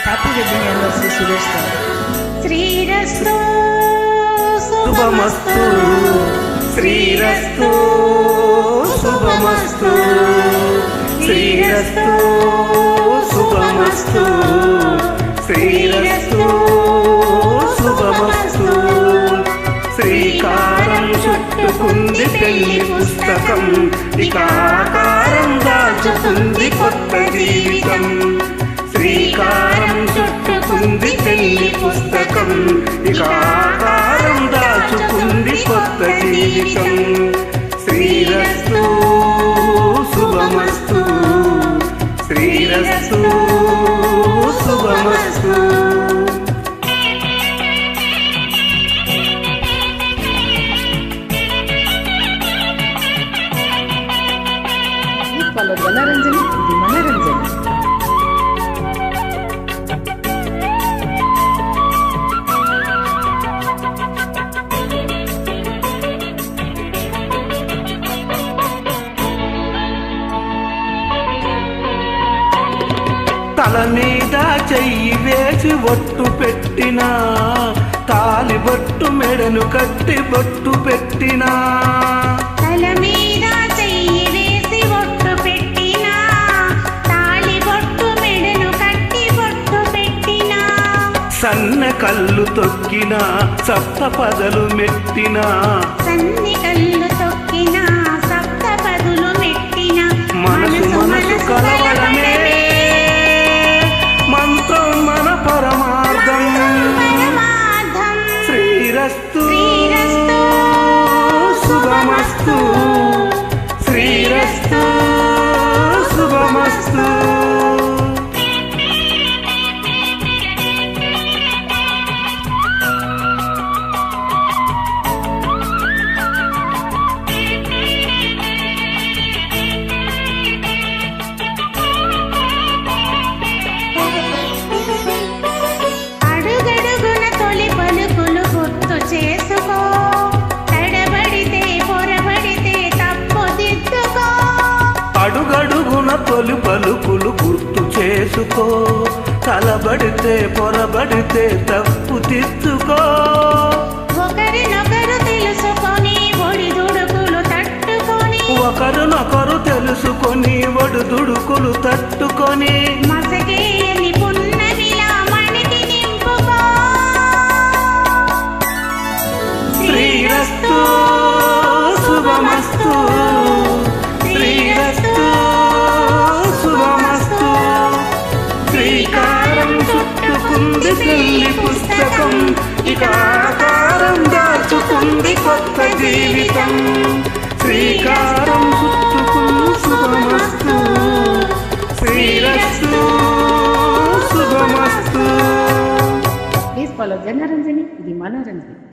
Happy wedding anniversary Suresh గారు. శ్రీరస్తు శుభమస్తు, శ్రీరస్తు శుభమస్తు, శ్రీరస్తు శుభమస్తు, శ్రీరస్తు శుభమస్తు. శ్రీకారం చుట్టుకుంది పెళ్లి పుస్తకం, ఇక ఆకారం దాచుతుంది కొత్త జీవితం. శ్రీకారం చుట్టుకుంది పెళ్లి పుస్తకం, ఇక ఆకారం దాచుకుంది కొత్త జీవితం. శ్రీరస్తు శుభమస్తు, శ్రీరస్తు శుభమస్తు. వాళ్ళ జనరంజని, ఇది మనరంజని. తల మీద చెయ్యి వేసి ఒట్టు పెట్టినా, తాలి బొట్టు మెడను కట్టి బొట్టు పెట్టినా, తల మీద చెయ్యి వేసి బొట్టు పెట్టినా, తాళి బొట్టు మెడను కట్టి బొట్టు పెట్టినా, సన్న కళ్ళు తొక్కినా, సప్త పదలు మెట్టినా, సన్ని కళ్ళు తొక్కినా, సప్త పదులు మెట్టినా, మనసు మనసు కలవడమే మంత్రం మన పరమార్థం. పరమార్థం. శ్రీరస్తు శ్రీరస్తు శుభమస్తు, శ్రీరస్తు శుభమస్తు. అడుగడుగున తొలి పలుకులు గుర్తు చేసుకో, తడబడితే పొరబడితే తప్పు దిద్దుకో. అడుగడుగున తొలి పలుకులు గుర్తు చేసుకో, తలబడితే పొరబడితే తప్పు తిద్దుకో. ఒకరినొకరు తెలుసుకొని ఒడిదుడుకులు తట్టుకొని, ఒకరినొకరు తెలుసుకొని ఒడుదుడుకులు తట్టుకొని, మసకేయని పున్నమిలా మణికి నింపుకో. శ్రీరస్తు శుభమస్తు, శ్రీరస్తు శుభమస్తు. శ్రీకారం చుట్టుకుంది పెళ్లి పుస్తకం, ఇక ఆకారం దాచుకుంది కొత్త జీవితం. శ్రీకారం చుట్టుకుంది శుభమస్తు, శ్రీరస్తు శుభమస్తు. ప్లీజ్ ఫాలో జనరంజని, ఇది మనరంజని.